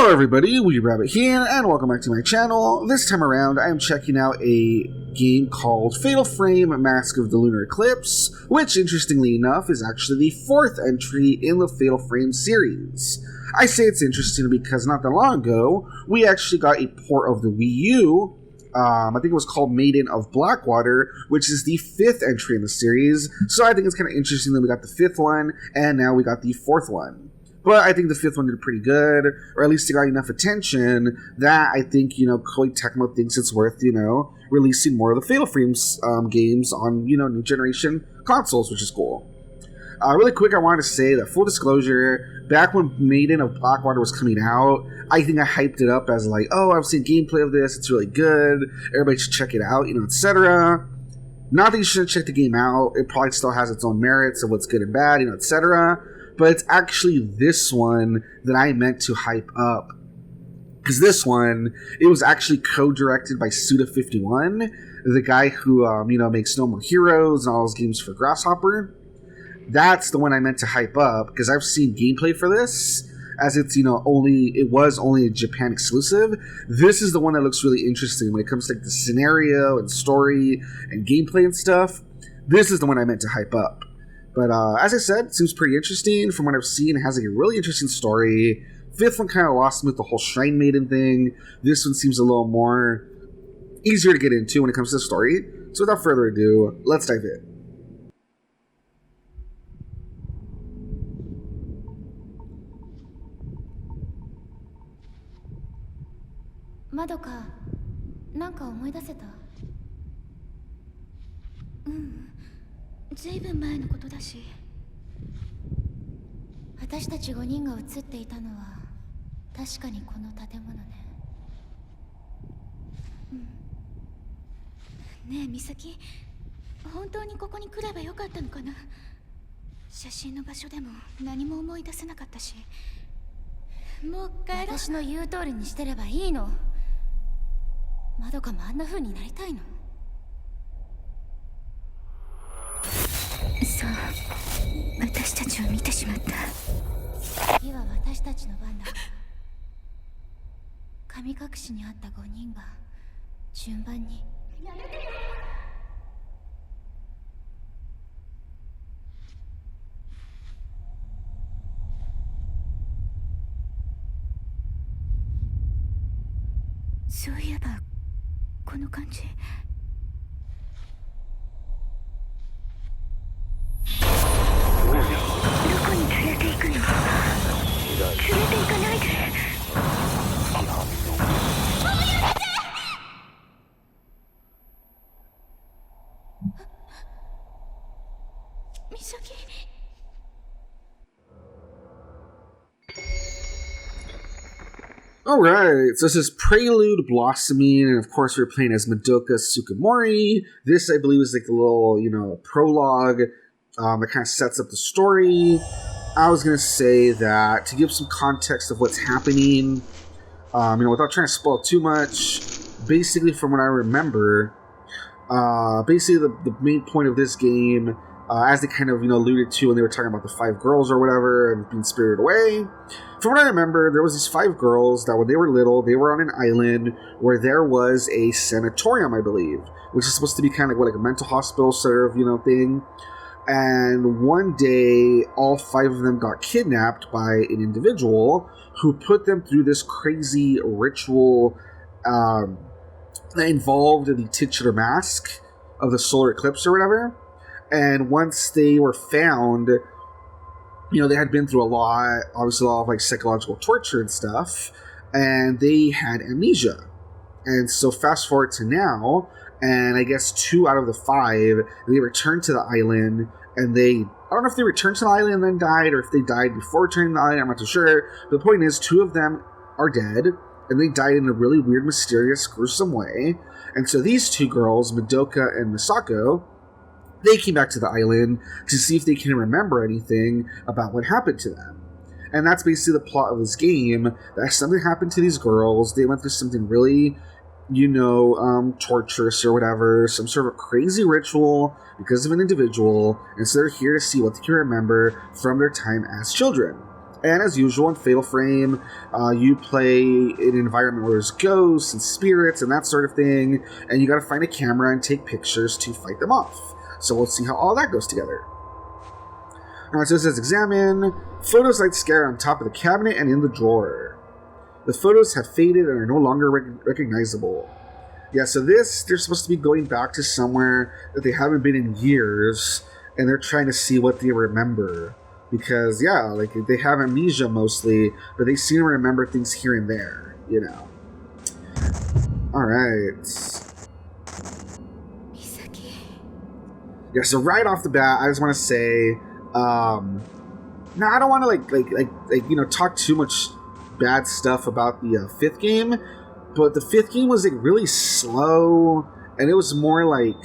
Hello everybody, Weeb here, and welcome back to my channel. This time around, I am checking out a game called Fatal Frame Mask of the Lunar Eclipse, which, interestingly enough, is actually the fourth entry in the Fatal Frame series. I say it's interesting because not that long ago, we actually got a port of the Wii U. I think it was called Maiden of Blackwater, which is the fifth entry in the series, so I think it's kind of interesting that we got the fifth one, and now we got the fourth one. But I think the fifth one did pretty good, or at least it got enough attention that I think, Koei Tecmo thinks it's worth, releasing more of the Fatal Frames games on, new generation consoles, which is cool. Really quick, I wanted to say that, full disclosure, back when Maiden of Blackwater was coming out, I think I hyped it up as like, oh, I've seen gameplay of this, it's really good, everybody should check it out, etc. Not that you shouldn't check the game out, it probably still has its own merits of what's good and bad, etc. But it's actually this one that I meant to hype up. Because this one, it was actually co-directed by Suda51, the guy who, makes No More Heroes and all those games for Grasshopper. That's the one I meant to hype up, because I've seen gameplay for this, as it's, it was only a Japan exclusive. This is the one that looks really interesting when it comes to like the scenario and story and gameplay and stuff. This is the one I meant to hype up. But as I said, it seems pretty interesting. From what I've seen, it has like a really interesting story. Fifth one kind of lost me with the whole Shrine Maiden thing. This one seems a little more easier to get into when it comes to the story. So without further ado, let's dive in. Madoka, なんか思い出せた？ずいぶん前のことだし、私たち5人が映っていたのは確かにこの建物ね。ねえ美咲、本当にここに来ればよかったのかな。写真の場所でも何も思い出せなかったし、もう帰ろう。私の言う通りにしてればいいの。まどかもあんな風になりたいの？そう、私たちを見てしまった。次は私たちの番だ。神隠しにあった5人が順番に。やめてよ。そういえばこの感じ。Alright, so this is Prelude Blossoming, and of course we're playing as Madoka Tsukumori. This, I believe, is like a little, prologue that kind of sets up the story. I was going to say that, to give some context of what's happening, without trying to spoil too much, basically from what I remember, the main point of this game, as they kind of, alluded to when they were talking about the 5 girls or whatever and being spirited away. From what I remember, there was these 5 girls that when they were little, they were on an island where there was a sanatorium, I believe, which is supposed to be kind of like a mental hospital sort of, thing. And one day, all 5 of them got kidnapped by an individual who put them through this crazy ritual that involved the titular mask of the solar eclipse or whatever. And once they were found, they had been through obviously a lot of like psychological torture and stuff, and they had amnesia. And so fast forward to now, and I guess 2 out of the 5, they returned to the island, and I don't know if they returned to the island and then died, or if they died before returning to the island, I'm not too sure. But the point is, 2 of them are dead, and they died in a really weird, mysterious, gruesome way. And so these 2 girls, Madoka and Misako, they came back to the island to see if they can remember anything about what happened to them. And that's basically the plot of this game, that something happened to these girls, they went through something really, torturous or whatever, some sort of crazy ritual because of an individual, and so they're here to see what they can remember from their time as children. And as usual in Fatal Frame, you play in an environment where there's ghosts and spirits and that sort of thing, and you gotta find a camera and take pictures to fight them off. So we'll see how all that goes together. Alright, so it says examine. Photos light scare on top of the cabinet and in the drawer. The photos have faded and are no longer recognizable. Yeah, so they're supposed to be going back to somewhere that they haven't been in years, and they're trying to see what they remember. Because, yeah, like, they have amnesia mostly, but they seem to remember things here and there, you know. Alright. Misaki. Yeah, so right off the bat, I just want to say, now I don't want to, talk too much bad stuff about the 5th game, but the 5th game was, like, really slow, and it was more, like,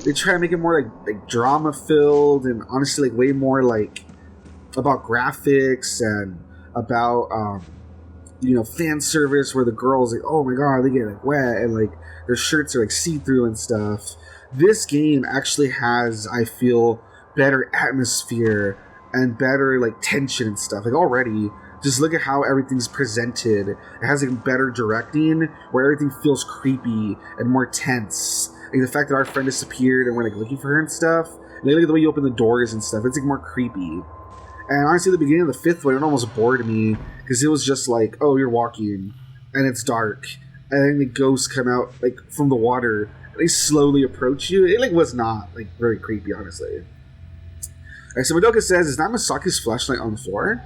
they try to make it more, like drama-filled, and honestly, like, way more, like, about graphics and about fan service where the girls like, oh my god, they get like wet and like their shirts are like see-through and stuff. This game actually has, I feel, better atmosphere and better like tension and stuff. Like already, just look at how everything's presented. It has like better directing where everything feels creepy and more tense. Like the fact that our friend disappeared and we're like looking for her and stuff. And look at the way you open the doors and stuff. It's like more creepy. And honestly, the beginning of the 5th one, it almost bored me because it was just like, oh, you're walking and it's dark, and then the ghosts come out like from the water and they slowly approach you. It like was not like very creepy, honestly. Alright, so Madoka says, "Is that Misaki's flashlight on the floor?"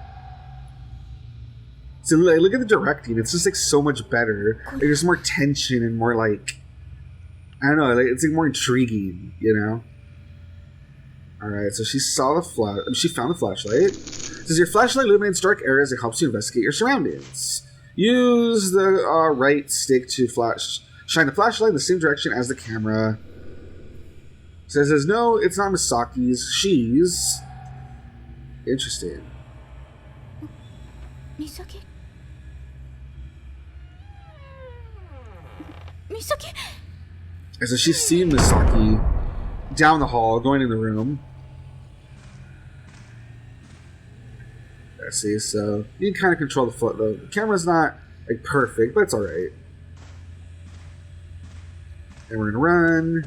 So like, look at the directing; it's just like so much better. Like, there's more tension and more like, I don't know, like, it's like more intriguing, you know. Alright, so she found the flashlight. It says your flashlight illuminates dark areas and helps you investigate your surroundings. Use the right stick to shine the flashlight in the same direction as the camera. It says no, it's not Misaki's. She's... Interesting. Misaki? Misaki? And so she's seen Misaki down the hall, going in the room. Let's see, so you can kind of control the foot though. The camera's not like perfect, but it's alright. And we're gonna run.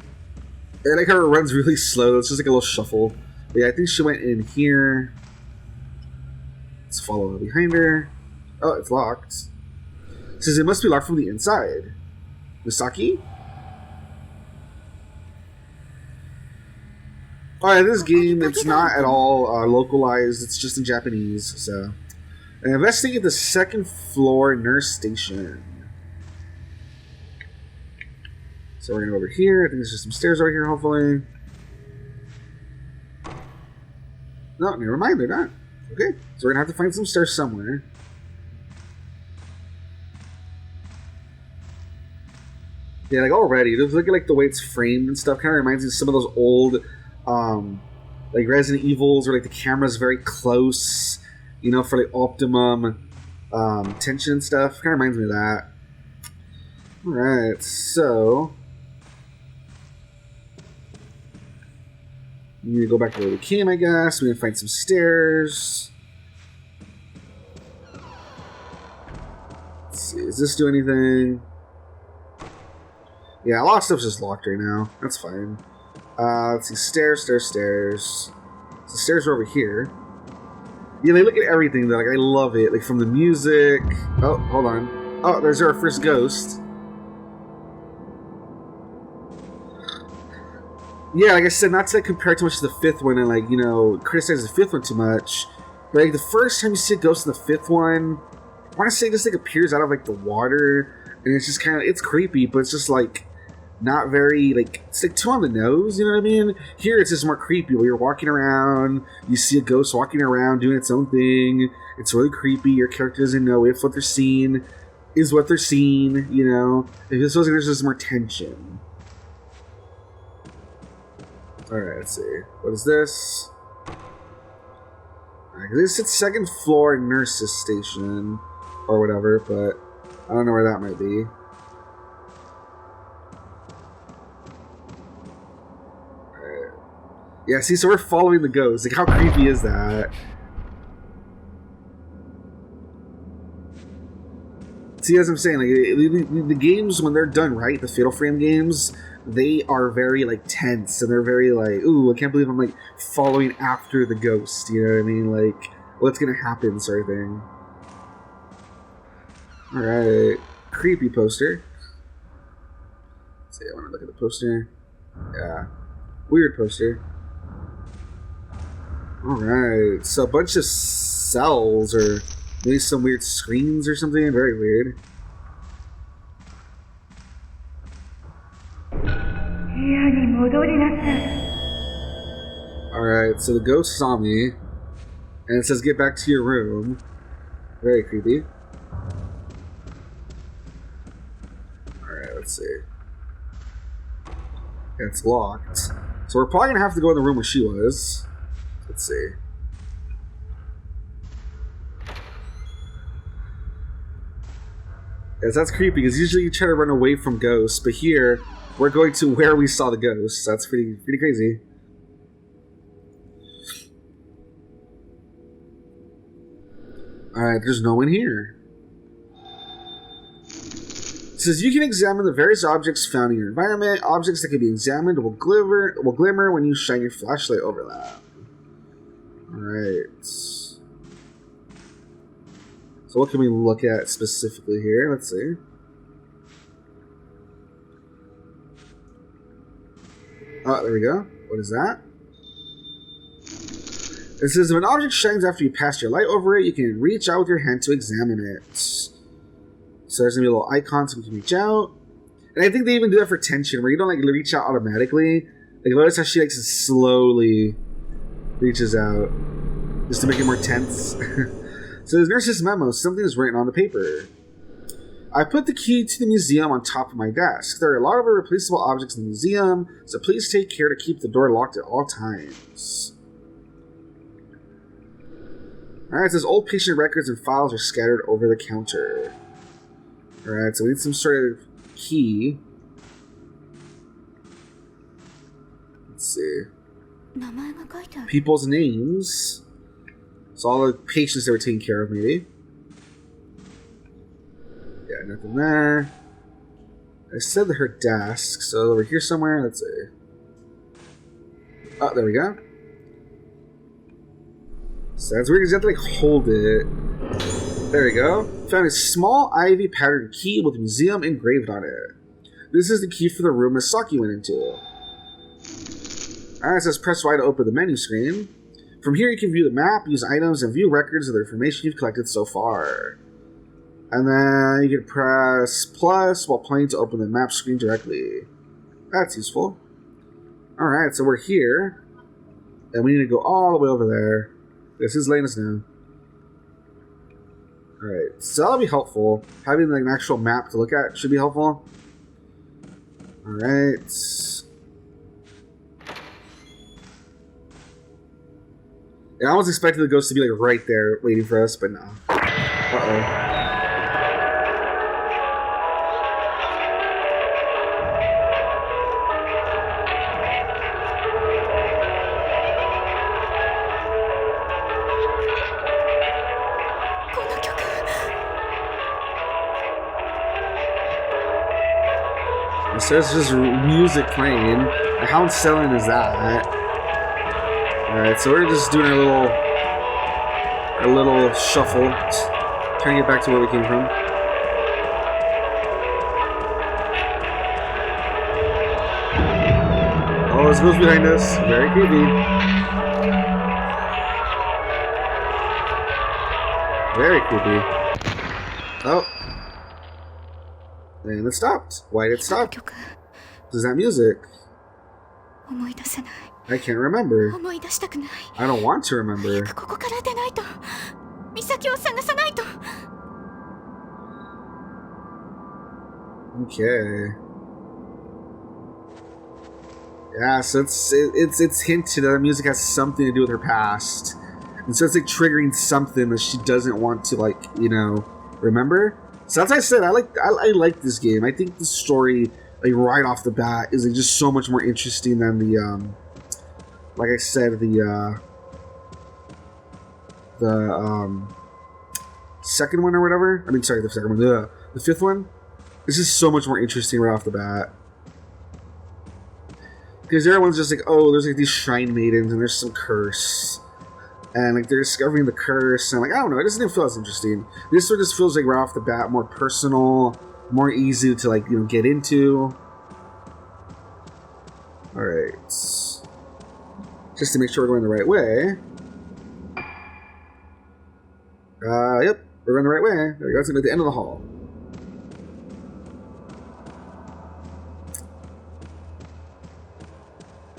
I like how it runs really slow, it's just like a little shuffle. But yeah, I think she went in here. Let's follow behind her. Oh, it's locked. It says it must be locked from the inside. Misaki? Alright, this game, it's not at all localized, it's just in Japanese, so. And investigate the 2nd floor nurse station. So we're gonna go over here, I think there's just some stairs over here, hopefully. No, never mind, they're not. Okay, so we're gonna have to find some stairs somewhere. Yeah, like already, look at like the way it's framed and stuff, kind of reminds me of some of those old like Resident Evils where like the camera's very close, you know, for like optimum tension and stuff. Kind of reminds me of that. Alright, so we need to go back to where we came, I guess. We need to find some stairs. Let's see, does this do anything? Yeah, a lot of stuff's just locked right now. That's fine. Let's see, stairs. So the stairs are over here. Yeah, they look at everything though. Like, I love it. Like, from the music. Oh, hold on. Oh, there's our first ghost. Yeah, like I said, not to compare too much to the 5th one and, like, you know, criticize the 5th one too much. But, like, the first time you see a ghost in the 5th one, I want to say it just, like, appears out of, like, the water. And it's just kind of, it's creepy, but it's just, like, not very, like, it's like too on the nose, you know what I mean? Here it's just more creepy where you're walking around, you see a ghost walking around doing its own thing, it's really creepy, your character doesn't know if what they're seeing is what they're seeing, you know? It feels like there's just more tension. Alright, let's see. What is this? Alright, this is 2nd floor nurse's station, or whatever, but I don't know where that might be. Yeah, see, so we're following the ghost. Like, how creepy is that? See, as I'm saying, like the games when they're done right, the Fatal Frame games, they are very like tense and they're very like, ooh, I can't believe I'm like following after the ghost. You know what I mean? Like, what's gonna happen, sort of thing. All right, creepy poster. Let's see, I want to look at the poster. Yeah, weird poster. All right, so a bunch of cells or maybe some weird screens or something. Very weird. Alright, so the ghost saw me, and it says get back to your room. Very creepy. Alright, let's see. It's locked. So we're probably going to have to go in the room where she was. Let's see. Yes, that's creepy, because usually you try to run away from ghosts, but here, we're going to where we saw the ghosts. That's pretty crazy. Alright, there's no one here. It says you can examine the various objects found in your environment. Objects that can be examined will glimmer when you shine your flashlight over them. Alright. So what can we look at specifically here? Let's see. Oh, there we go. What is that? It says if an object shines after you pass your light over it, you can reach out with your hand to examine it. So there's gonna be a little icon so we can reach out. And I think they even do that for tension, where you don't like reach out automatically. Like notice how she like slowly reaches out, just to make it more tense. So there's nurse's memo. Something is written on the paper. I put the key to the museum on top of my desk. There are a lot of irreplaceable objects in the museum, so please take care to keep the door locked at all times. Alright, it says old patient records and files are scattered over the counter. Alright, so we need some sort of key. Let's see. People's names. So all the patients they were taking care of, maybe. Yeah, nothing there. I said her desk, so over here somewhere, let's see. Oh, there we go. So that's weird because you have to like hold it. There we go. Found a small ivy patterned key with museum engraved on it. This is the key for the room Misaki went into. Alright, it says press Y to open the menu screen. From here you can view the map, use items, and view records of the information you've collected so far. And then you can press plus while playing to open the map screen directly. That's useful. Alright, so we're here. And we need to go all the way over there. This is letting us know. Alright, so that'll be helpful. Having like an actual map to look at should be helpful. Alright. Yeah, I was expecting the ghost to be like right there waiting for us, but no. Uh-oh. So there's just music playing. How unsettling is that? Alright, so we're just doing our little shuffle. Just trying to get back to where we came from. Oh, this goes behind us. Very creepy. Very creepy. Oh. And it stopped. Why did it stop? Is that music? I can't remember. I don't want to remember. Okay. Yeah, so it's hinted that the music has something to do with her past. And so it's like triggering something that she doesn't want to, like, you know, remember? So as I said, I like this game. I think the story, like right off the bat, is like just so much more interesting than the like I said, the second one or whatever. I mean, sorry, the second one, the The fifth one? This is so much more interesting right off the bat. Because everyone's just like, oh, there's like these shrine maidens and there's some curse. And like they're discovering the curse. And like, I don't know, it doesn't even feel as interesting. This one just feels like right off the bat more personal, more easy to like, you know, get into. Alright. Just to make sure we're going the right way. Yep, we're going the right way. There we go, it's gonna be at the end of the hall.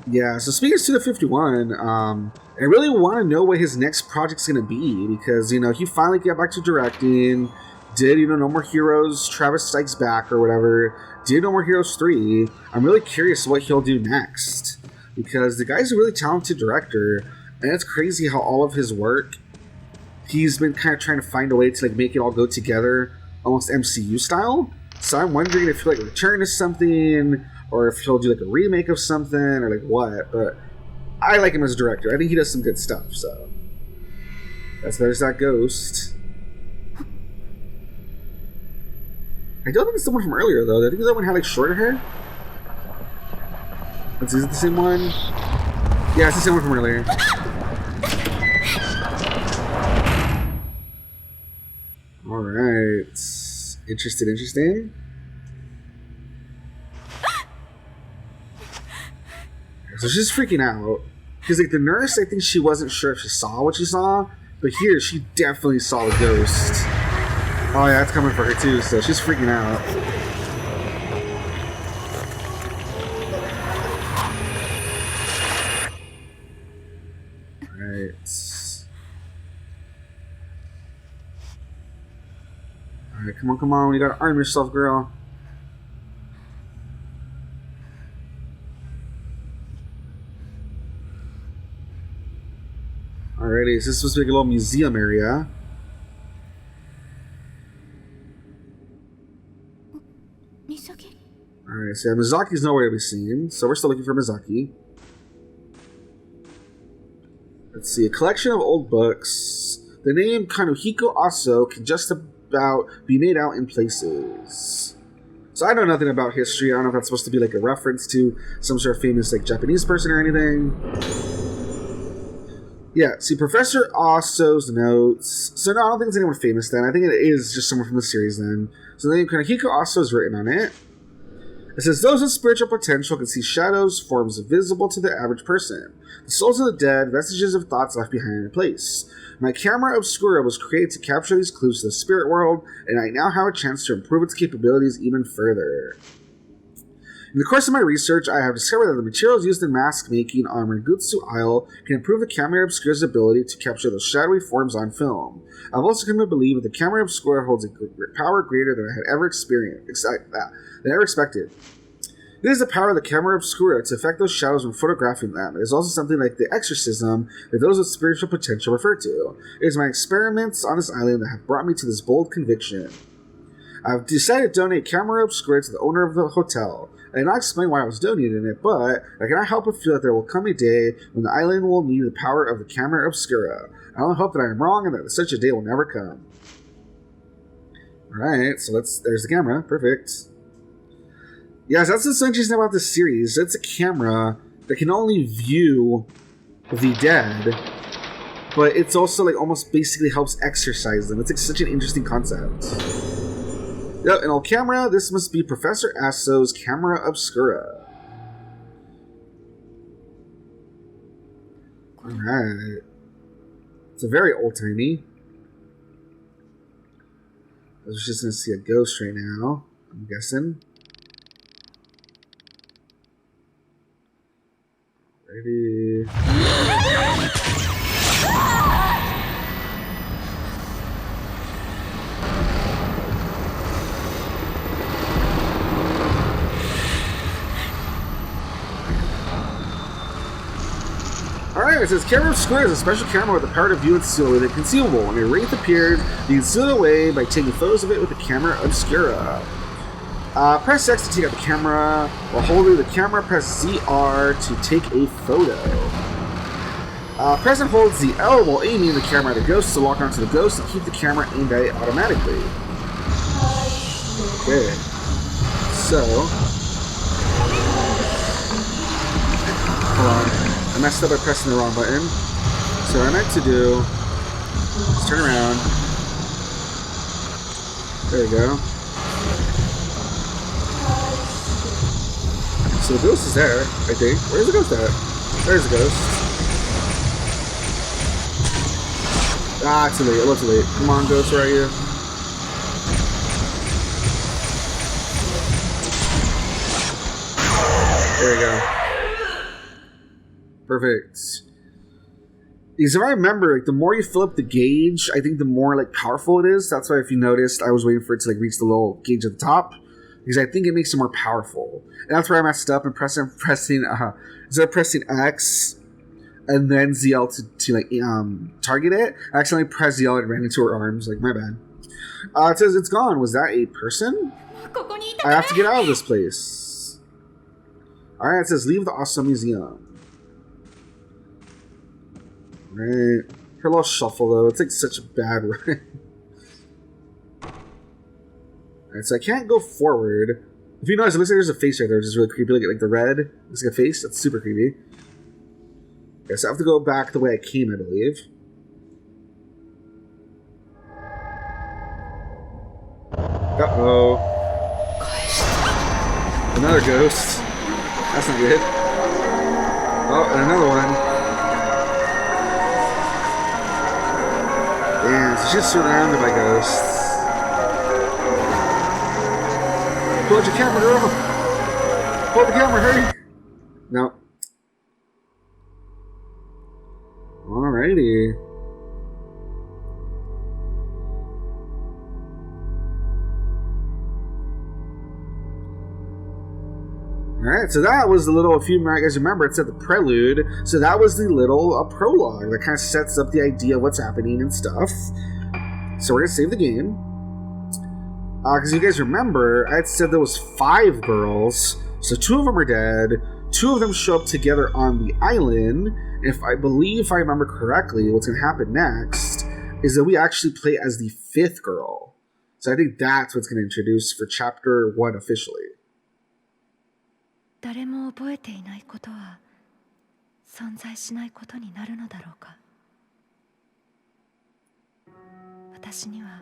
Yeah, so speaking of Suda 51, I really want to know what his next project's going to be, because, you know, he finally got back to directing, did, you know, No More Heroes, Travis Strikes Back, or whatever, did No More Heroes 3. I'm really curious what he'll do next, because the guy's a really talented director, and it's crazy how all of his work, he's been kind of trying to find a way to, like, make it all go together, almost MCU style. So I'm wondering if he'll, like, return to something, or if he'll do, like, a remake of something, or, like, what, but I like him as a director. I think he does some good stuff, so. There's that ghost. I don't think it's the one from earlier, though. I think that one had, like, shorter hair. Is it the same one? Yeah, it's the same one from earlier. Alright. Interesting. So she's freaking out. Because, like, the nurse, I think she wasn't sure if she saw what she saw. But here, she definitely saw the ghost. Oh, yeah, that's coming for her, too. So she's freaking out. Alright, come on. You gotta arm yourself, girl. Alrighty, so this is supposed to be like a little museum area. Misaki? Alright, so Mizaki's nowhere to be seen, so we're still looking for Misaki. Let's see, a collection of old books. The name Kanuhiko Aso can just about be made out in places. So I know nothing about history. I don't know if that's supposed to be like a reference to some sort of famous like Japanese person or anything. Yeah, see, Professor Aso's notes. So no, I don't think it's anyone famous then. I think it is just someone from the series then. So the name Kanuhiko Aso is written on it. It says, those with spiritual potential can see shadows, forms invisible to the average person. The souls of the dead, vestiges of thoughts left behind in a place. My camera obscura was created to capture these clues to the spirit world, and I now have a chance to improve its capabilities even further. In the course of my research, I have discovered that the materials used in mask making on Rogetsu Isle can improve the camera obscura's ability to capture those shadowy forms on film. I've also come to believe that the camera obscura holds a power greater than I had ever expected. It is the power of the camera obscura to affect those shadows when photographing them. It is also something like the exorcism that those with spiritual potential refer to. It is my experiments on this island that have brought me to this bold conviction. I've decided to donate camera obscura to the owner of the hotel. I did not explain why I was donating it, but I cannot help but feel that there will come a day when the island will need the power of the camera obscura. I only hope that I am wrong and that such a day will never come. Alright, so there's the camera. Perfect. Yes, that's what's so interesting about this series. It's a camera that can only view the dead, but it's also like almost basically helps exorcise them. It's like such an interesting concept. Yep, an old camera. This must be Professor Aso's camera obscura. Alright. It's a very old-timey. I was just going to see a ghost right now, I'm guessing. Ready. Alright, it says camera obscura is a special camera with the power to view and seal with it concealable. When a wraith appears, you can seal it away by taking photos of it with the camera obscura. Press X to take out the camera. While holding the camera, press ZR to take a photo. Press and hold ZL while aiming the camera at a ghost to lock onto the ghost and keep the camera aimed at it automatically. Okay. So, hold on. I messed up by pressing the wrong button. So what I meant to do is turn around. There we go. So the ghost is there, I think. Where's the ghost at? There's the ghost. Ah, too late. A little too late. Come on, ghost, where are you? There we go. Perfect. Because if I remember, like, the more you fill up the gauge, I think the more like powerful it is. That's why, if you noticed, I was waiting for it to like reach the little gauge at the top, because I think it makes it more powerful. And that's where I messed up and instead of pressing X and then ZL to like target it, I accidentally pressed ZL and ran into her arms. Like, my bad. It says it's gone. Was that a person? I have to get out of this place. Alright, it says leave the awesome museum. Right. Her little shuffle, though. It's like such a bad rhyme. Alright, so I can't go forward. If you notice, it looks like there's a face right there, which is really creepy. Look at like the red. Looks like a face. That's super creepy. Okay, so I have to go back the way I came, I believe. Uh-oh. Another ghost. That's not good. Oh, and another one. Damn, so she's surrounded by ghosts. Hold your camera, girl! Hold the camera, hurry! No. Alrighty. Alright, so that was the little, if you guys remember, it said the prelude. So that was the little prologue that kind of sets up the idea of what's happening and stuff. So we're going to save the game. Because you guys remember, I had said there was 5 girls. So 2 of them are dead. 2 of them show up together on the island. If I remember correctly, what's going to happen next is that we actually play as the 5th girl. So I think that's what's going to introduce for chapter 1 officially. 誰も覚えていないことは存在しないことになるのだろうか。私には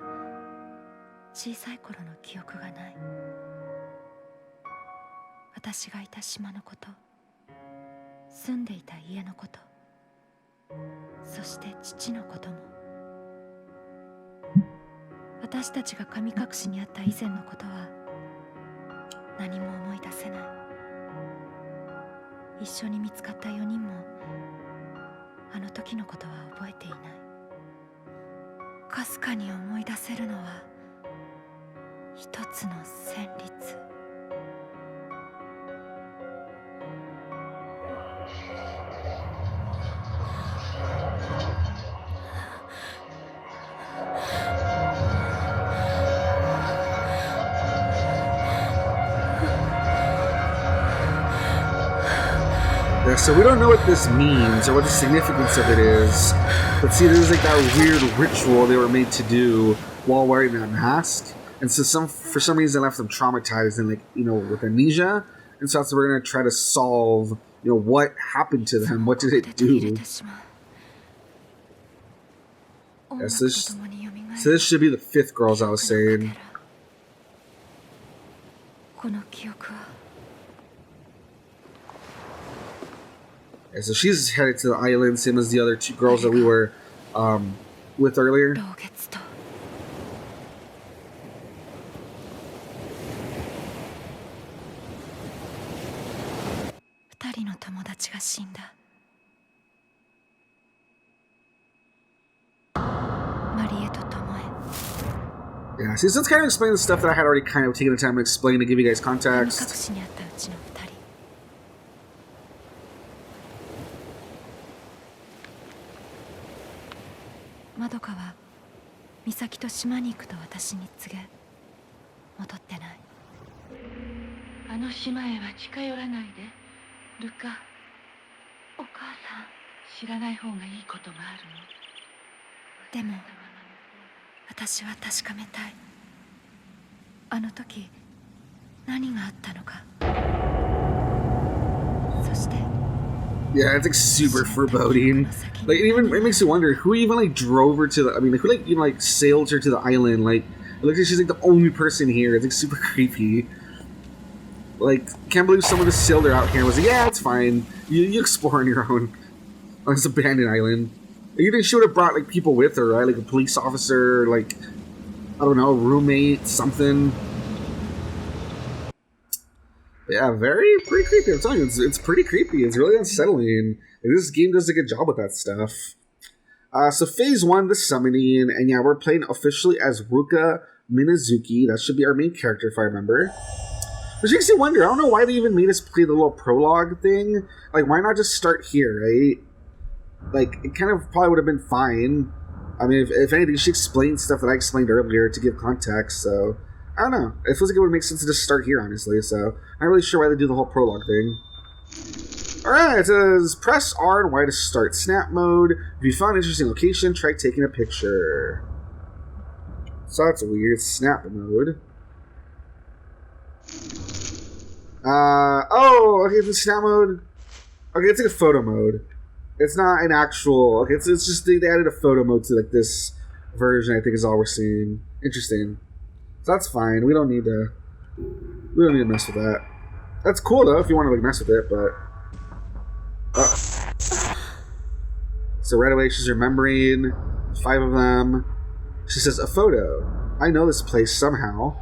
小さい頃の記憶がない。私がいた島のこと、住んでいた家のこと、そして父のことも。私たちが神隠しにあった以前のことは何も思い出せない。一緒に見つかった4人もあの時のことは覚えていない。かすかに思い出せるのは一つの旋律。Yeah, so we don't know what this means or what the significance of it is. But see, there's like that weird ritual they were made to do while wearing that mask. And so for some reason left them traumatized and, like, you know, with amnesia. And so that's what we're going to try to solve, you know, what happened to them. What did it do? Yeah, so this should be the 5th girl, as I was saying. Yeah, so she's headed to the island, same as the other 2 girls that we were with earlier. Yeah, see, so it's kind of explaining the stuff that I had already kind of taken the time to explain to give you guys context. Madoka はMisakiと島に行くと私に告げ、戻ってない。あの島へは近寄らないで、ルカ。お母さん、知らない方がいいことがあるの。でも、私は確かめたい。あの時何があったのか。そして Yeah, it's like super foreboding. Like it makes you wonder who even like drove her to the. I mean, who like like sailed her to the island. Like it looks like she's like the only person here. It's like super creepy. Like can't believe someone just sailed her out here and was like, yeah, it's fine. You explore on your own on this abandoned island. You think she would have brought like people with her, right? Like a police officer, like I don't know, a roommate, something. Yeah, pretty creepy. I'm telling you, it's pretty creepy. It's really unsettling. And this game does a good job with that stuff. So phase 1, the summoning, and yeah, we're playing officially as Ruka Minazuki. That should be our main character, if I remember. Which makes you wonder, I don't know why they even made us play the little prologue thing. Like, why not just start here, right? Like, it kind of probably would have been fine. I mean, if anything, she explained stuff that I explained earlier to give context, so... I don't know. It feels like it would make sense to just start here, honestly, so I'm not really sure why they do the whole prologue thing. Alright, it says, press R and Y to start snap mode. If you found an interesting location, try taking a picture. So that's weird. Snap mode. Oh, okay, it's snap mode. Okay, it's like a photo mode. It's not an actual... Okay, it's just they added a photo mode to like this version, I think is all we're seeing. Interesting. So that's fine. We don't need to mess with that. That's cool though if you want to like mess with it, but so right away she's remembering 5 of them. She says a photo. I know this place somehow.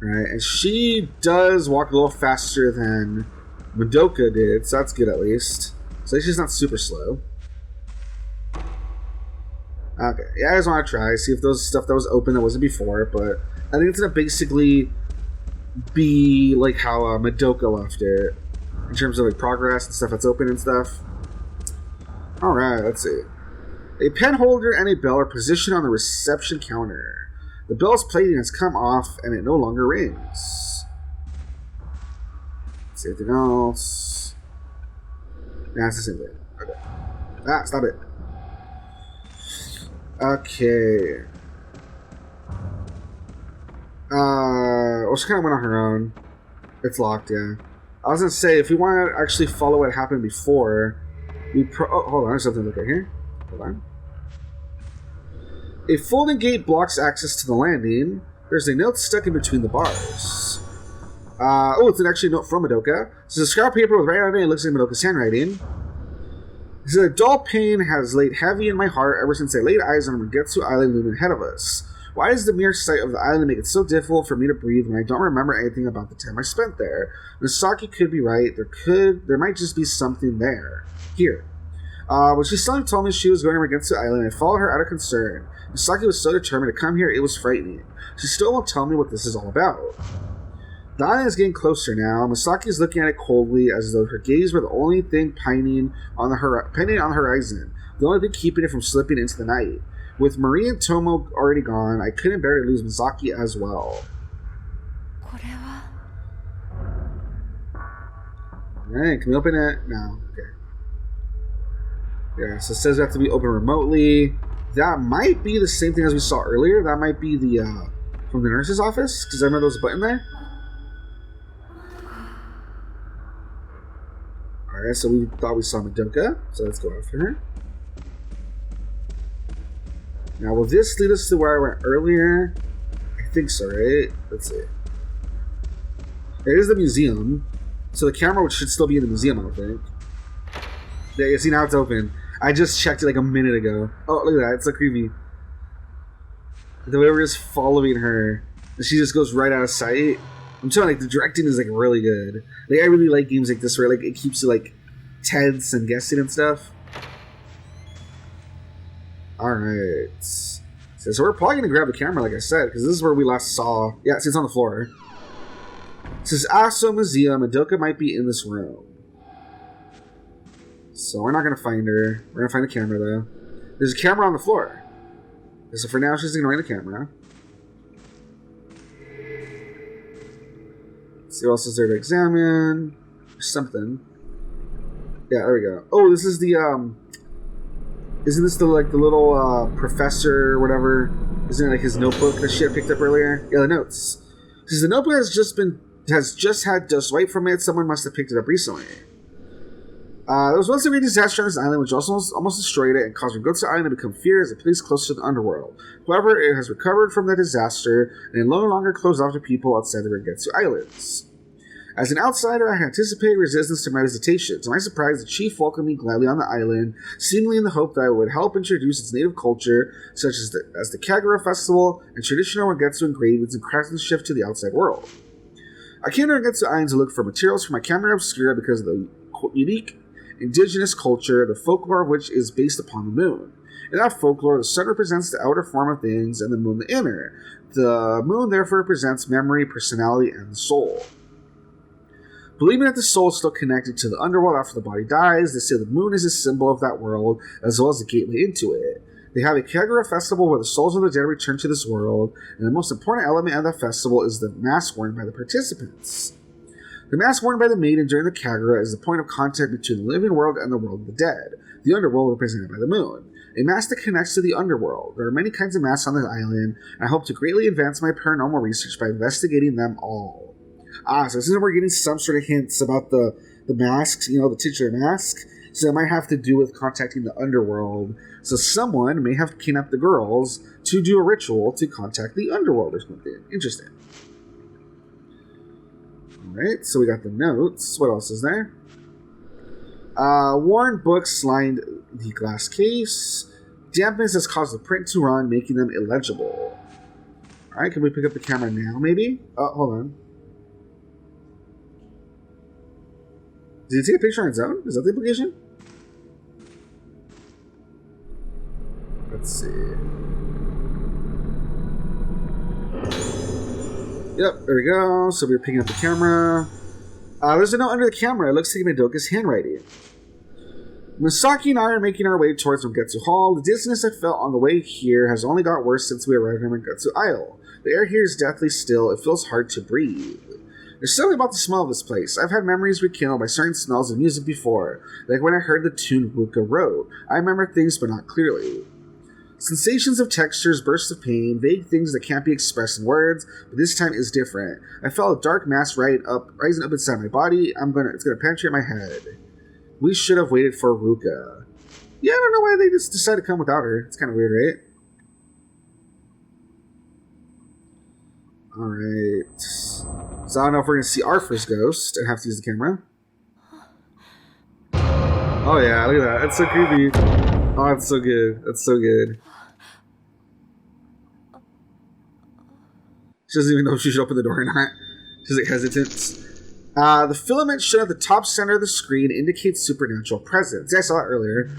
Right, and she does walk a little faster than Madoka did, so that's good at least. So she's not super slow. Okay, yeah, I just want to try, see if those stuff that was open that wasn't before, but I think it's going to basically be like how Madoka left it, in terms of like progress and stuff that's open and stuff. Alright, let's see. A pen holder and a bell are positioned on the reception counter. The bell's plating has come off and it no longer rings. Let's see anything else. Nah, it's the same thing. Okay. Ah, stop it. Okay. Well, she kind of went on her own. It's locked, yeah. I was gonna say, if we want to actually follow what happened before, oh, hold on, there's something to look at here. Hold on. A folding gate blocks access to the landing. There's a note stuck in between the bars. Oh, it's actually a note from Madoka. It's a scrap paper with writing on it. It looks like Madoka's handwriting. It says, a dull pain has laid heavy in my heart ever since I laid eyes on Rogetsu Isle looming ahead of us. Why does the mere sight of the island make it so difficult for me to breathe when I don't remember anything about the time I spent there? Misaki could be right. There might just be something there. Here. When she suddenly told me she was going to Rogetsu Island, I followed her out of concern. Misaki was so determined to come here, it was frightening. She still won't tell me what this is all about. The island is getting closer now. Misaki is looking at it coldly, as though her gaze were the only thing pending on the horizon, the only thing keeping it from slipping into the night. With Marie and Tomo already gone, I couldn't bear to lose Misaki as well. Alright, can we open it? No. Okay. Yeah, so it says we have to be open remotely. That might be the same thing as we saw earlier. That might be the, from the nurse's office, because I remember there was a button there. Alright, so we thought we saw Madoka, so let's go after her. Now, will this lead us to where I went earlier? I think so, right? Let's see. It is the museum, so the camera should still be in the museum, I think. Yeah, you see, now it's open. I just checked it like a minute ago. Oh, look at that, it's so creepy. The way we're just following her, and she just goes right out of sight. I'm telling you, like, the directing is like really good. Like, I really like games like this where like it keeps you like tense and guessing and stuff. Alright. So we're probably gonna grab the camera, like I said, because this is where we last saw. Yeah, it's on the floor. It says Aso Museum. Madoka might be in this room. So we're not gonna find her. We're gonna find the camera though. There's a camera on the floor. So for now, she's ignoring the camera. Let's see what else is there to examine. Something. Yeah, there we go. Oh, this is the isn't this the like the little professor or whatever Isn't it like his notebook that she had picked up earlier? Yeah, the notes. Because the notebook has just had dust right from it. Someone must have picked it up recently. There was once a great disaster on this island, which also almost destroyed it and caused Rogetsu Island to become feared as a place close to the underworld. However, it has recovered from that disaster and no longer closed off to people outside the Rogetsu Islands. As an outsider, I had anticipated resistance to my visitation. To my surprise, the chief welcomed me gladly on the island, seemingly in the hope that I would help introduce its native culture, such as the Kagura festival and traditional Rogetsu engravings and craftsmanship to the outside world. I came to Rogetsu Island to look for materials for my camera obscura because of the unique indigenous culture, the folklore of which is based upon the moon. In that folklore, the sun represents the outer form of things and the moon the inner. The moon therefore represents memory, personality, and the soul. Believing that the soul is still connected to the underworld after the body dies, they say the moon is a symbol of that world, as well as the gateway into it. They have a Kagura festival where the souls of the dead return to this world, and the most important element of that festival is the mask worn by the participants. The mask worn by the maiden during the Kagura is the point of contact between the living world and the world of the dead, the underworld represented by the moon. A mask that connects to the underworld. There are many kinds of masks on the island, and I hope to greatly advance my paranormal research by investigating them all. So this is where we're getting some sort of hints about the masks, the titular mask. So it might have to do with contacting the underworld. So someone may have kidnapped the girls to do a ritual to contact the underworld or something. Interesting. Alright, so we got the notes. What else is there? Worn books lined the glass case. Dampness has caused the print to run, making them illegible. Alright, can we pick up the camera now, maybe? Oh, hold on. Did he take a picture on its own? Is that the implication? Let's see. Yep, there we go. So we're picking up the camera. There's a note under the camera. It looks like Madoka's handwriting. Misaki and I are making our way towards Rogetsu Hall. The dizziness I felt on the way here has only got worse since we arrived in Rogetsu Isle. The air here is deathly still. It feels hard to breathe. There's something about the smell of this place. I've had memories rekindled by certain smells of music before, like when I heard the tune Ruka wrote. I remember things, but not clearly. Sensations of textures, bursts of pain, vague things that can't be expressed in words, but this time is different. I felt a dark mass rising up inside my body. It's gonna penetrate my head. We should have waited for Ruka. Yeah, I don't know why they just decided to come without her. It's kind of weird, right? Alright. So I don't know if we're going to see our first ghost and have to use the camera. Oh yeah, look at that. That's so creepy. Oh, that's so good. That's so good. She doesn't even know if she should open the door or not. She's like hesitant. The filament shown at the top center of the screen indicates supernatural presence. Yeah, I saw that earlier.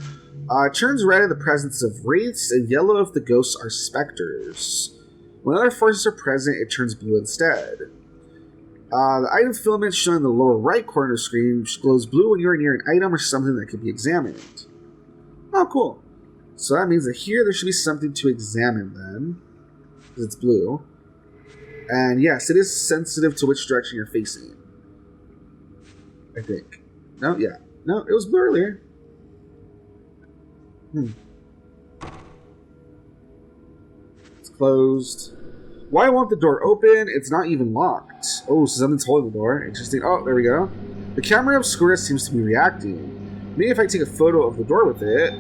It turns red in the presence of wraiths and yellow if the ghosts are specters. When other forces are present, it turns blue instead. The item filament shown in the lower right corner of the screen glows blue when you're near an item or something that can be examined. Oh, cool. So that means that here there should be something to examine then. Because it's blue. And yes, it is sensitive to which direction you're facing. I think. No, yeah. No, it was blue earlier. It's closed. Why won't the door open? It's not even locked. Oh, so something's holding the door. Interesting. Oh, there we go. The camera obscura seems to be reacting. Maybe if I take a photo of the door with it.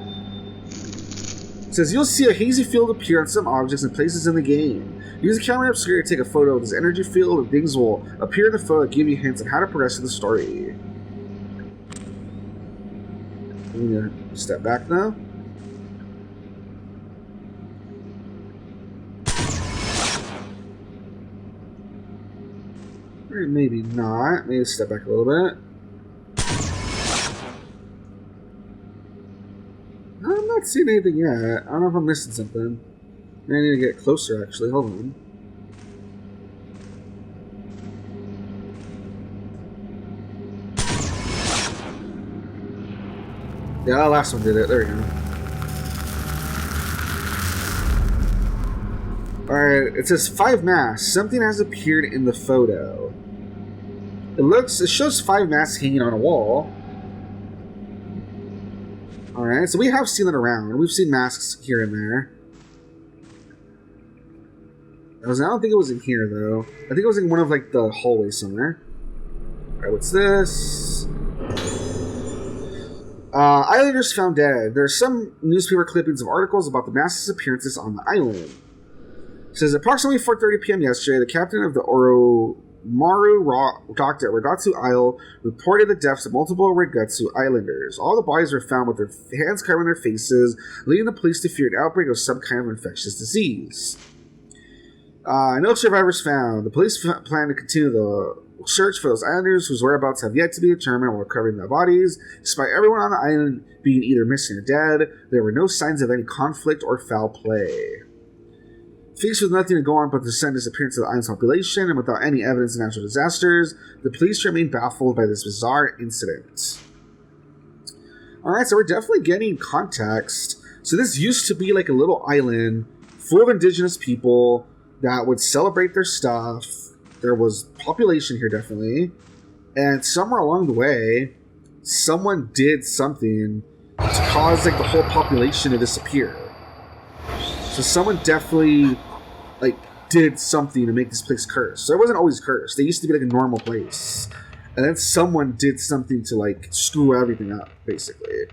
It says, you'll see a hazy field appear on some objects and places in the game. Use the camera obscura to take a photo of this energy field and things will appear in the photo that give you hints on how to progress in the story. I'm going to step back now. Or maybe not. Maybe step back a little bit. I'm not seeing anything yet. I don't know if I'm missing something. I need to get closer, actually. Hold on. Yeah, the last one did it. There we go. Alright, it says 5 masks. Something has appeared in the photo. It shows 5 masks hanging on a wall. Alright, so we have seen it around. We've seen masks here and there. I don't think it was in here, though. I think it was in one of, like, the hallways somewhere. Alright, what's this? Islanders found dead. There are some newspaper clippings of articles about the mass disappearances on the island. It says, approximately 4:30 p.m. yesterday, the captain of the Oromaru docked at Rogetsu Isle reported the deaths of multiple Rogetsu Islanders. All the bodies were found with their hands covering their faces, leading the police to fear an outbreak of some kind of infectious disease. No survivors found. The police plan to continue the search for those islanders whose whereabouts have yet to be determined while recovering their bodies. Despite everyone on the island being either missing or dead, there were no signs of any conflict or foul play. Faced with nothing to go on but the sudden disappearance of the island's population and without any evidence of natural disasters, the police remain baffled by this bizarre incident. Alright, so we're definitely getting context. So this used to be like a little island full of indigenous people that would celebrate their stuff. There was population here, definitely. And somewhere along the way, someone did something to cause like the whole population to disappear. So someone definitely like did something to make this place cursed. So it wasn't always cursed. They used to be like a normal place. And then someone did something to like screw everything up, basically.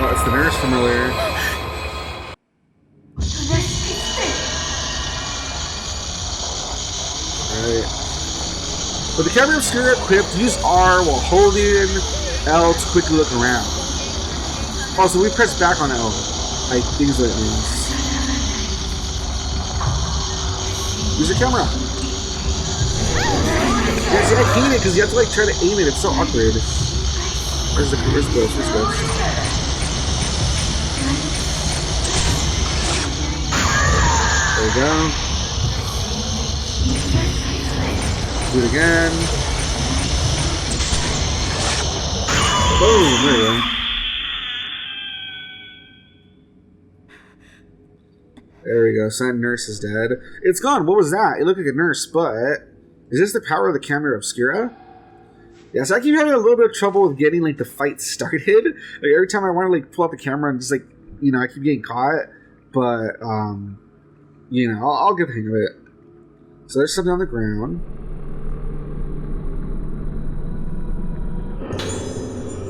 Oh, it's the nurse from earlier. Alright. With the camera obscura equipped, use R while holding L to quickly look around. Also, we press back on L. I think is what it means. Use the camera. Yeah, see, I hate it because you have to like try to aim it. It's so awkward. Where's Ghost? Where's Ghost? There we go. Do it again. Boom, there we go. There we go. So that nurse is dead. It's gone. What was that? It looked like a nurse, but is this the power of the camera obscura? Yeah, so I keep having a little bit of trouble with getting like the fight started. Like every time I want to like pull out the camera and just like, you know, I keep getting caught. But you know, I'll get the hang of it. So there's something on the ground.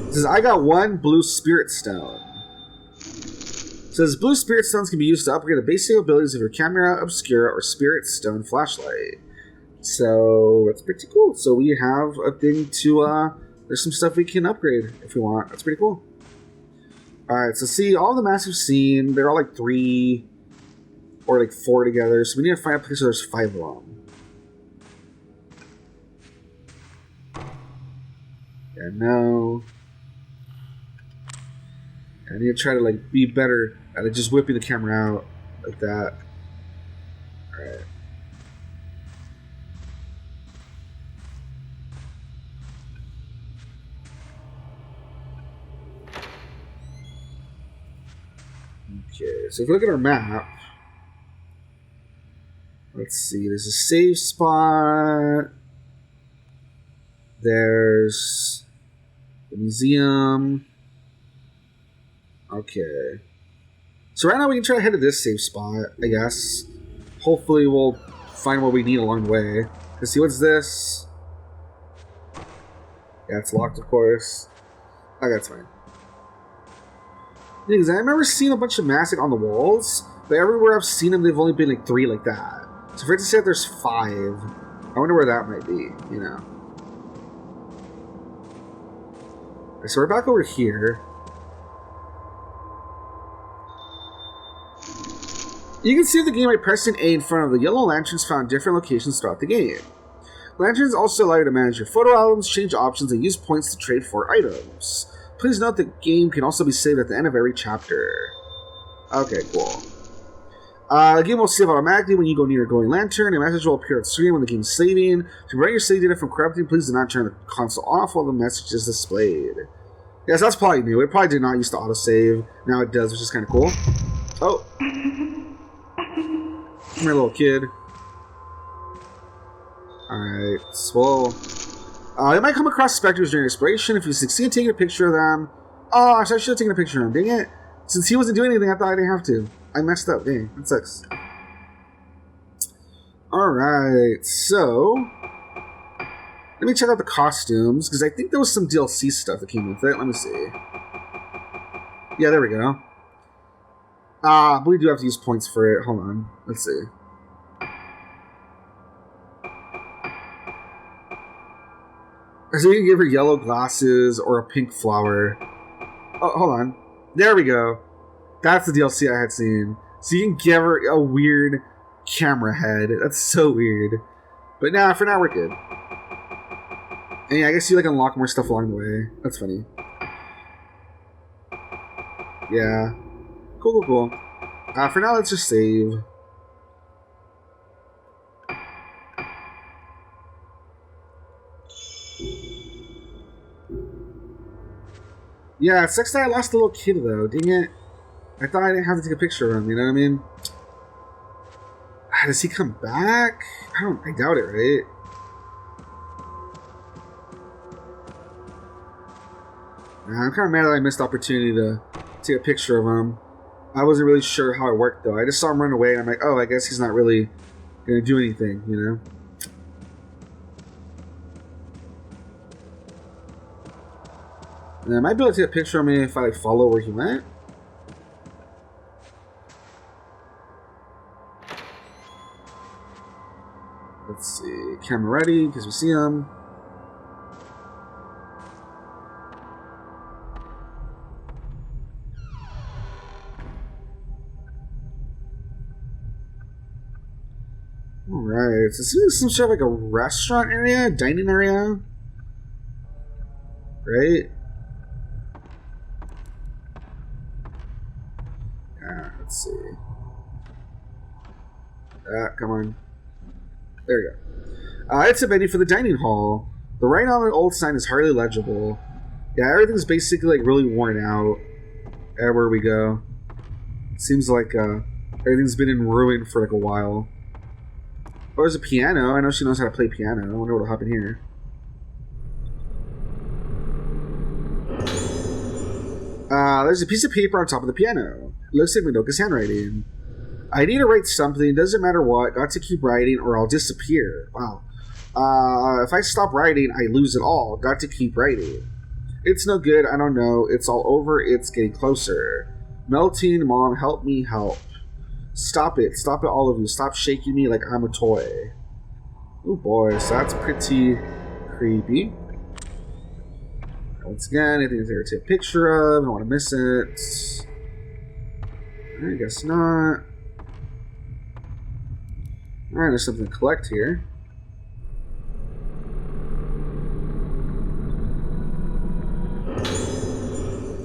It says, I got one blue spirit stone. It says, blue spirit stones can be used to upgrade the basic abilities of your camera obscura or spirit stone flashlight. So that's pretty cool. So we have a thing to, there's some stuff we can upgrade if we want. That's pretty cool. Alright, so see, all the maps we've seen, they're all like 3 or like 4 together. So we need to find a place where there's 5 of them. Yeah, no. I need to try to like be better at like, just whipping the camera out like that. Alright. Okay, so if you look at our map, let's see, there's a save spot, there's the museum. Okay. So right now we can try to head to this safe spot, I guess. Hopefully we'll find what we need along the way. Let's see, what's this? Yeah, it's locked, of course. Okay, that's fine. Because I remember seeing a bunch of masks on the walls, but everywhere I've seen them, they've only been like 3 like that. So for it to say that there's 5, I wonder where that might be, you know. Okay, so we're back over here. You can see the game by pressing A in front of the yellow lanterns found in different locations throughout the game. Lanterns also allow you to manage your photo albums, change options, and use points to trade for items. Please note the game can also be saved at the end of every chapter. Okay, cool. The game will save automatically when you go near a glowing lantern. A message will appear on the screen when the game is saving. To prevent your save data from corrupting, please do not turn the console off while the message is displayed. Yes, that's probably new. It probably did not used to autosave. Now it does, which is kind of cool. Oh. Come here, little kid. Alright, so They might come across specters during exploration. If you succeed in taking a picture of them... Oh, I should have taken a picture of him. Dang it. Since he wasn't doing anything, I thought I didn't have to. I messed up. Dang, that sucks. Alright, so... Let me check out the costumes, because I think there was some DLC stuff that came with it. Let me see. Yeah, there we go. But we do have to use points for it. Hold on. Let's see. So you can give her yellow glasses or a pink flower. Oh, hold on. There we go. That's the DLC I had seen. So you can give her a weird camera head. That's so weird. But nah, for now we're good. And yeah, I guess you like unlock more stuff along the way. That's funny. Yeah. Cool, cool, cool. For now, let's just save. Yeah, it sucks that I lost the little kid, though. Dang it. I thought I didn't have to take a picture of him, you know what I mean? Does he come back? I doubt it, right? I'm kind of mad that I missed the opportunity to take a picture of him. I wasn't really sure how it worked, though. I just saw him run away, and I'm like, oh, I guess he's not really going to do anything, you know? And I might be able to take a picture of me if I follow where he went. Let's see. Camera ready, because we see him. Alright, so this is some sort of like a restaurant area, dining area. Right? Yeah, let's see. Come on. There we go. It's a menu for the dining hall. The writing on the old sign is hardly legible. Yeah, everything's basically like really worn out. Everywhere we go. It seems like everything's been in ruin for like a while. Oh, there's a piano. I know she knows how to play piano. I wonder what'll happen here. There's a piece of paper on top of the piano. It looks like Madoka's handwriting. I need to write something. Doesn't matter what. Got to keep writing or I'll disappear. Wow. If I stop writing, I lose it all. Got to keep writing. It's no good. I don't know. It's all over. It's getting closer. Melting. Mom, help me help. Stop it. Stop it, all of you. Stop shaking me like I'm a toy. Oh boy, so that's pretty creepy. Once again, anything there to take a picture of. I don't want to miss it. I guess not. Alright, there's something to collect here.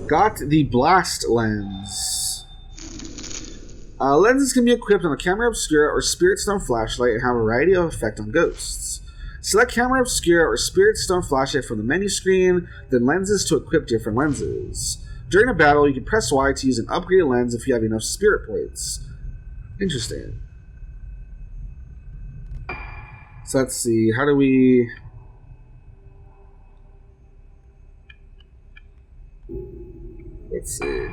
Got the blast lens. Lenses can be equipped on a camera obscura or spirit stone flashlight and have a variety of effect on ghosts. Select camera obscura or spirit stone flashlight from the menu screen, then lenses to equip different lenses. During a battle, you can press Y to use an upgraded lens if you have enough spirit points. Interesting. So let's see, how do we... Let's see.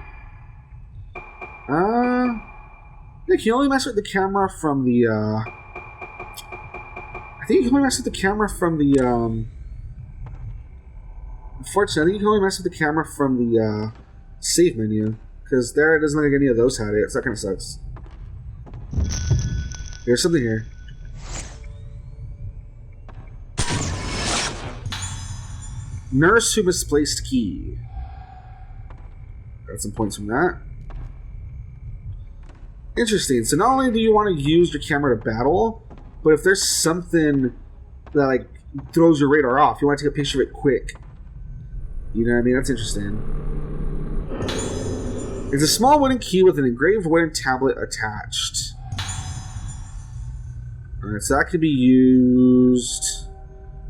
Yeah, can you only mess with the camera from the, I think you can only mess with the camera from the, unfortunately, I think you can only mess with the camera from the, save menu. Because there, it doesn't look like any of those had it, so that kind of sucks. There's something here. Nurse who misplaced key. Got some points from that. Interesting. So not only do you want to use your camera to battle, but if there's something that like throws your radar off, you want to take a picture of it quick. You know what I mean? That's interesting. It's a small wooden key with an engraved wooden tablet attached. Alright, so that can be used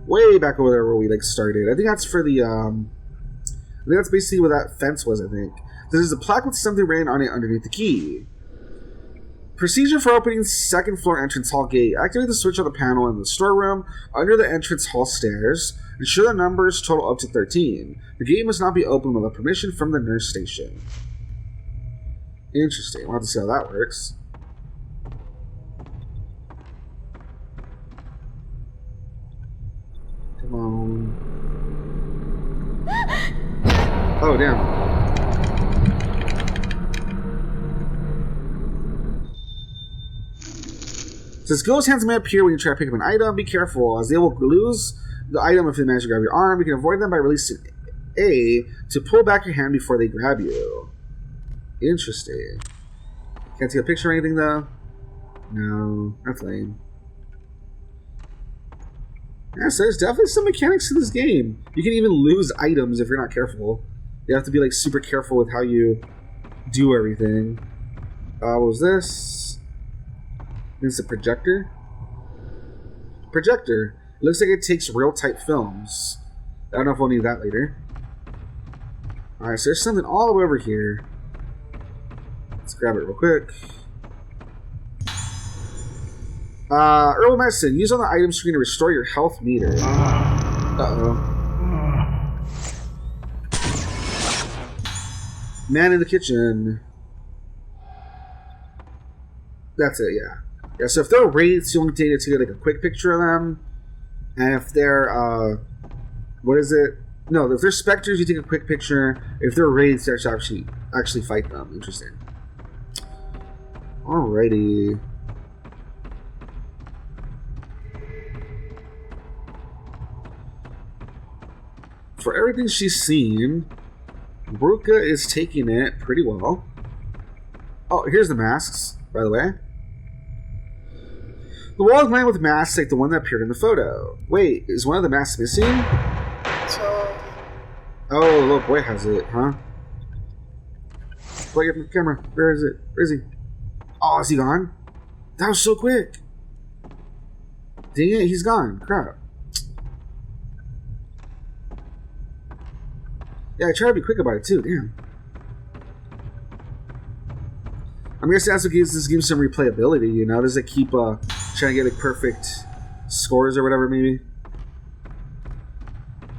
way back over there where we like started. I think that's for the I think that's basically where that fence was, I think. There's a plaque with something written on it underneath the key. Procedure for opening second floor entrance hall gate. Activate the switch on the panel in the storeroom under the entrance hall stairs. Ensure the numbers total up to 13. The gate must not be opened without permission from the nurse station. Interesting. We'll have to see how that works. Come on. Oh, damn. Says ghost hands may appear when you try to pick up an item. Be careful, as they will lose the item if they manage to grab your arm. You can avoid them by releasing A to pull back your hand before they grab you. Interesting. Can't take a picture or anything, though? No, that's lame. Yeah, so there's definitely some mechanics to this game. You can even lose items if you're not careful. You have to be like super careful with how you do everything. What was this? It's a projector. Projector. It looks like it takes real tight films. I don't know if we'll need that later. Alright, so there's something all the way over here. Let's grab it real quick. Herbal medicine. Use on the item screen to restore your health meter. Uh-oh. Man in the kitchen. That's it, yeah. Yeah, so if they're raids, you only take to get like a quick picture of them. And if they're, what is it? No, if they're specters, you take a quick picture. If they're raids, you actually fight them. Interesting. Alrighty. For everything she's seen, Ruka is taking it pretty well. Oh, here's the masks, by the way. The wall is lined with masks like the one that appeared in the photo. Wait, is one of the masks missing? Oh, the little boy has it, huh? Play up the camera. Where is it? Where is he? Oh, is he gone? That was so quick. Dang it, he's gone. Crap. Yeah, I try to be quick about it too. Damn. I'm guessing that's what gives this game some replayability, you know? Does it keep trying to get like perfect scores or whatever, maybe?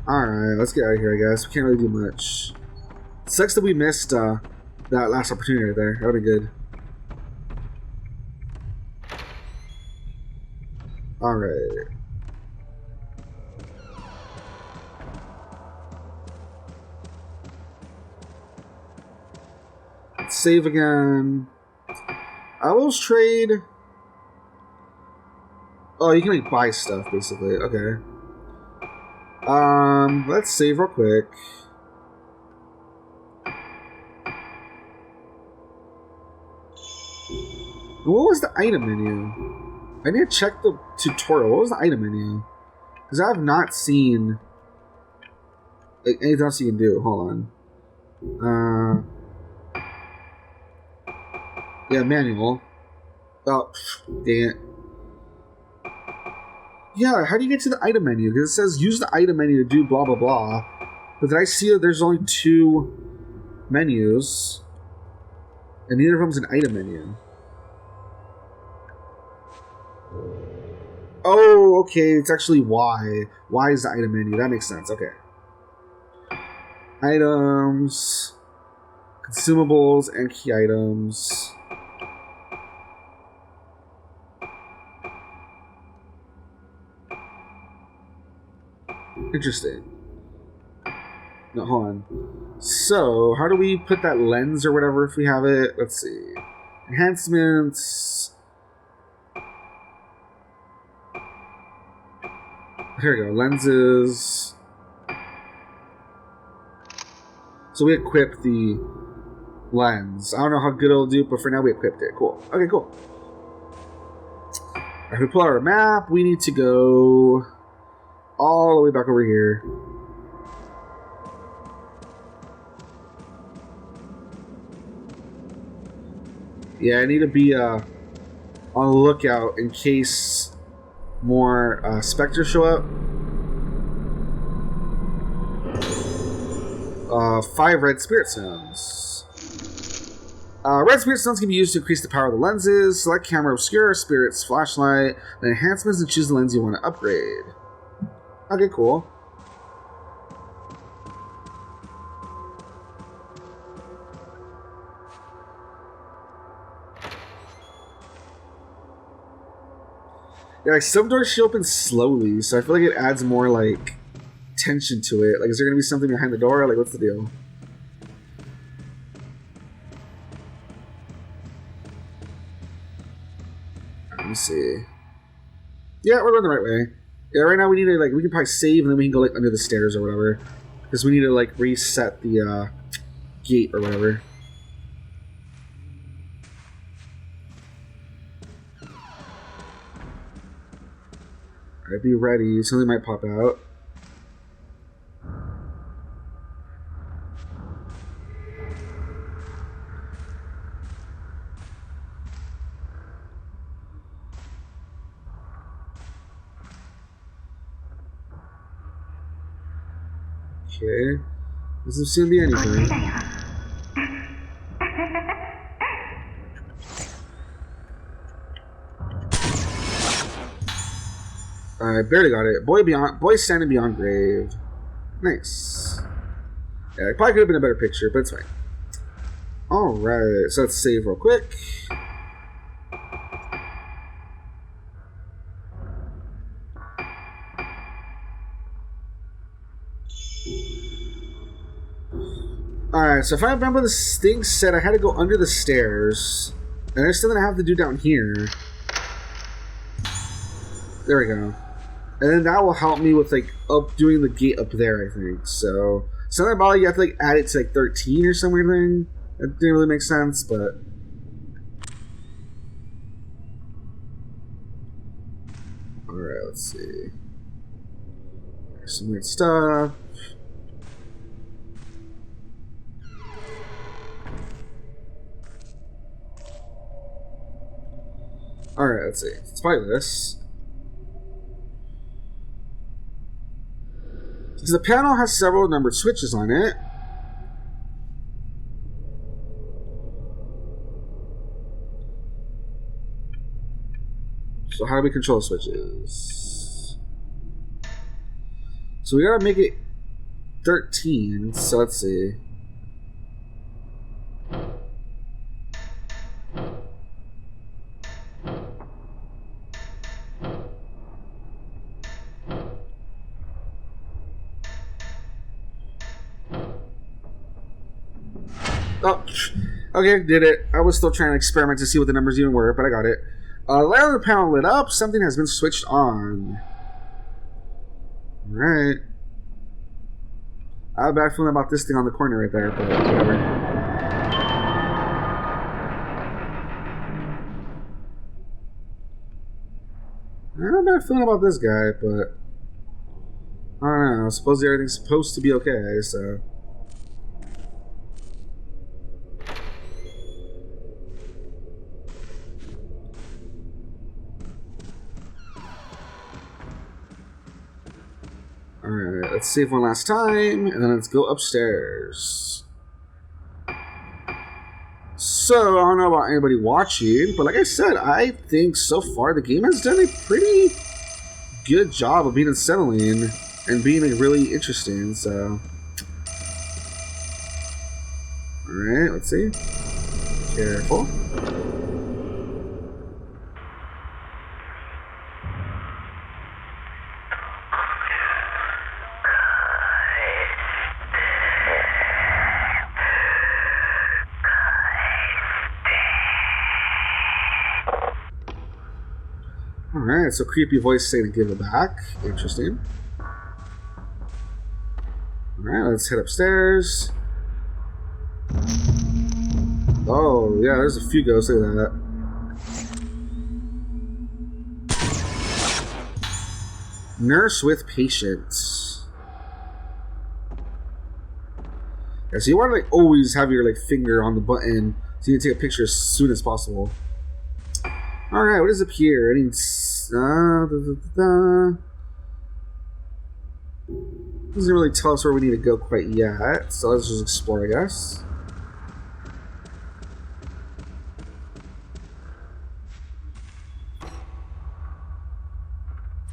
Alright, let's get out of here, I guess. We can't really do much. It sucks that we missed that last opportunity right there. That would be good. Alright. Let's save again. Owls trade. Oh, you can like buy stuff basically. Okay. Let's save real quick. What was the item menu? I need to check the tutorial. What was the item menu? Because I have not seen like anything else you can do. Hold on. Yeah, manual. Oh, dang it. Yeah, how do you get to the item menu? Because it says use the item menu to do blah blah blah. But then I see that there's only 2 menus. And neither of them's an item menu. Oh, okay, it's actually Y. Y is the item menu. That makes sense, okay. Items, consumables, and key items. Interesting. No, hold on. So, how do we put that lens or whatever if we have it? Let's see. Enhancements. Here we go. Lenses. So we equip the lens. I don't know how good it'll do, but for now we equipped it. Cool. Okay, cool. If we pull out our map, we need to go all the way back over here. Yeah, I need to be on the lookout in case more specters show up. 5 red spirit stones. Red spirit stones can be used to increase the power of the lenses. Select camera obscure, spirits, flashlight, then enhancements, and choose the lens you want to upgrade. Okay, cool. Yeah, like some doors should open slowly, so I feel like it adds more like tension to it. Like, is there gonna be something behind the door? Like, what's the deal? Let me see. Yeah, we're going the right way. Yeah, right now we need to like we can probably save and then we can go like under the stairs or whatever, because we need to like reset the gate or whatever. Alright, be ready. Something might pop out. Okay. Doesn't seem to be anything. I barely got it. Boy standing beyond grave. Nice. Yeah, it probably could have been a better picture, but it's fine. Alright, so let's save real quick. Alright, so if I remember, this thing said I had to go under the stairs. And there's something I have to do down here. There we go. And then that will help me with, like, doing the gate up there, I think. So, something about it, you have to, like, add it to, like, 13 or some weird thing. That didn't really make sense, but... Alright, let's see. There's some weird stuff. Alright, let's see. Let's try this. Because the panel has several numbered switches on it. So how do we control the switches? So we gotta make it 13, so let's see. Oh, okay, did it. I was still trying to experiment to see what the numbers even were, but I got it. Light on the panel lit up. Something has been switched on. Alright. I have a bad feeling about this thing on the corner right there, but whatever. I have a bad feeling about this guy, but... I don't know. Supposedly everything's supposed to be okay, so... Alright, let's save one last time, and then let's go upstairs. So, I don't know about anybody watching, but like I said, I think so far the game has done a pretty good job of being unsettling and being like, really interesting, so... Alright, let's see. Careful. Alright, so creepy voice saying to give it back. Interesting. Alright, let's head upstairs. Oh, yeah, there's a few ghosts. Look at that. Nurse with patient. Yeah, so you want to like always have your like finger on the button so you can take a picture as soon as possible. Alright, what is up here? Any doesn't really tell us where we need to go quite yet, so let's just explore, I guess.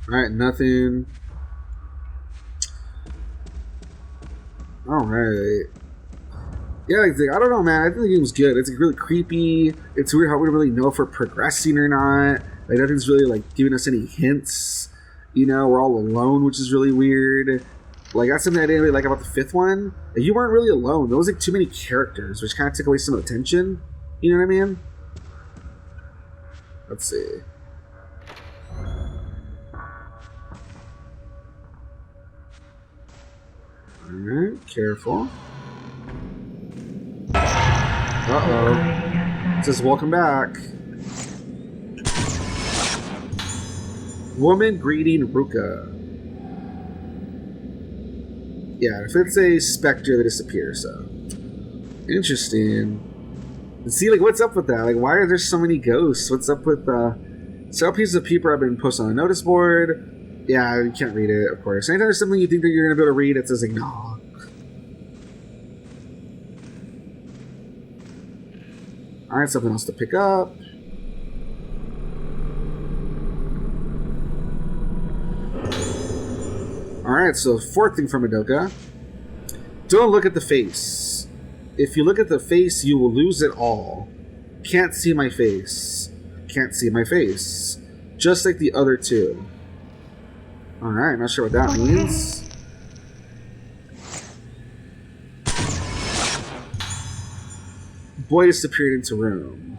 Alright, nothing. Alright. Yeah, like, I don't know, man. I think the game's good. It's like, really creepy. It's weird how we don't really know if we're progressing or not. Like, nothing's really like giving us any hints. You know, we're all alone, which is really weird. Like, that's something I didn't really like about the 5th one. Like, you weren't really alone. There was like too many characters, which kind of took away some of the tension. You know what I mean? Let's see. Alright, careful. Uh-oh. It says, welcome back. Woman greeting Ruka. Yeah, if it's a specter that disappears, so. Interesting. And see, like, what's up with that? Like, why are there so many ghosts? What's up with, several pieces of paper have been posted on a notice board. Yeah, you can't read it, of course. Anytime there's something you think that you're going to be able to read, it says, like, no. Alright, something else to pick up. Alright, so 4th thing from Madoka. Don't look at the face. If you look at the face, you will lose it all. Can't see my face. Can't see my face. Just like the other two. Alright, not sure what that means. Boy disappeared into room.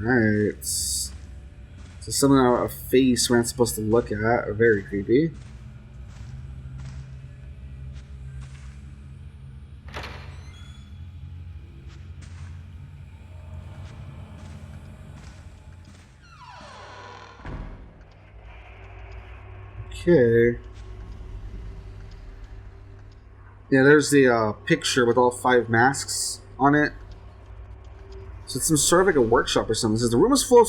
Alright. So something about a face we're not supposed to look at. Very creepy. Okay. Yeah, there's the picture with all 5 masks on it. So it's some sort of like a workshop or something. It says the room is full of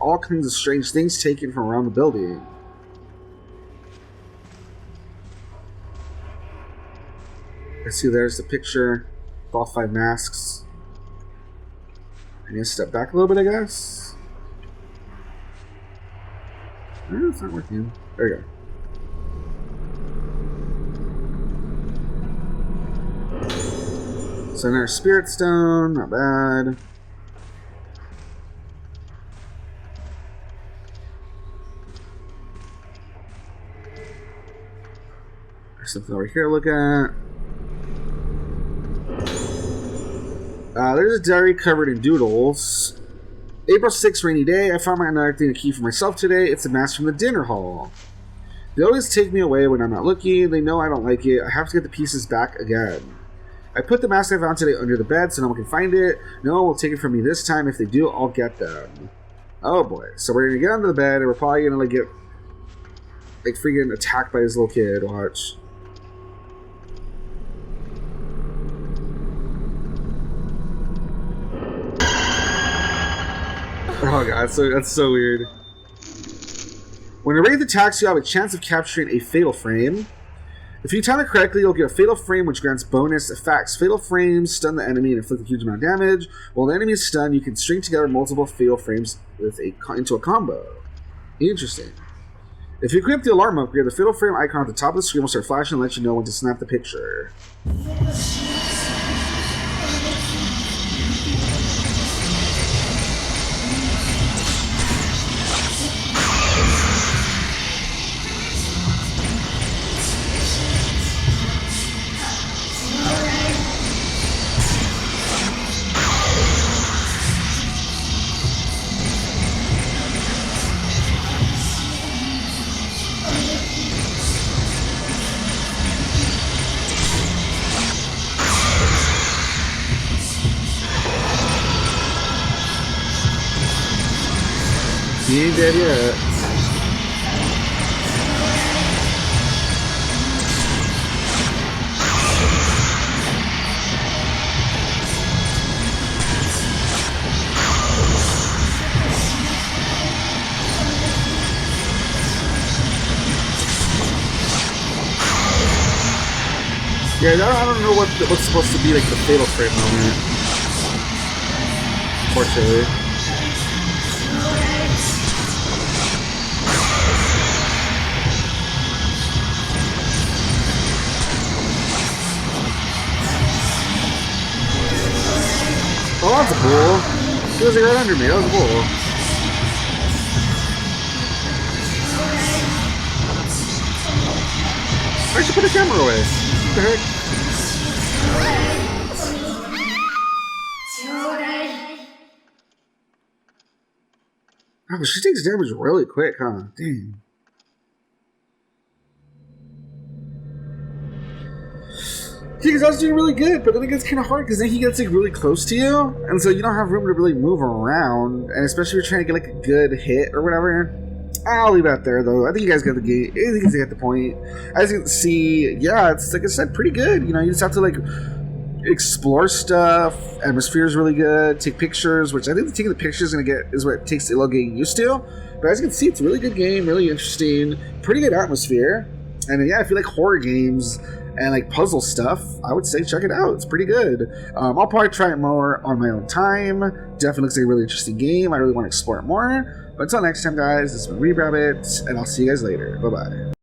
all kinds of strange things taken from around the building. I see there's the picture with all 5 masks. I need to step back a little bit, I guess. Oh, it's not working. There you go. So another spirit stone, not bad. There's something over here to look at. There's a diary covered in doodles. April 6th, rainy day. I found another thing to keep for myself today. It's a mask from the dinner hall. They always take me away when I'm not looking. They know I don't like it. I have to get the pieces back again. I put the mask I found today under the bed so no one can find it. No one will take it from me this time. If they do, I'll get them. Oh boy. So we're gonna get under the bed and we're probably gonna like get like freaking attacked by this little kid. Watch. Oh god, that's so weird. When a wraith attacks you, you have a chance of capturing a fatal frame. If you time it correctly, you'll get a fatal frame which grants bonus effects. Fatal frames stun the enemy and inflict a huge amount of damage. While the enemy is stunned, you can string together multiple fatal frames with into a combo. Interesting. If you equip the alarm upgrade, the fatal frame icon at the top of the screen will start flashing and let you know when to snap the picture. He ain't dead yet. Yeah, I don't know what's supposed to be like the fatal frame moment. Unfortunately. was like right under me. That was cool. I should put the camera away. What the heck? Oh, she takes damage really quick, huh? Dang. Yeah, because I was doing really good, but then it gets kind of hard because then he gets like really close to you, and so you don't have room to really move around, and especially if you're trying to get like a good hit or whatever. I'll leave that there though. I think you guys got the game. I think you guys get the point. As you can see, yeah, it's like I said, pretty good. You know, you just have to like explore stuff. Atmosphere is really good. Take pictures, which I think taking the pictures is what it takes a little getting used to. But as you can see, it's a really good game, really interesting, pretty good atmosphere, and yeah, if you like horror games and like puzzle stuff, I would say check it out. It's pretty good. I'll probably try it more on my own time. Definitely looks like a really interesting game. I really want to explore it more. But until next time, guys, this has been Weeb Rabbit, and I'll see you guys later. Bye-bye.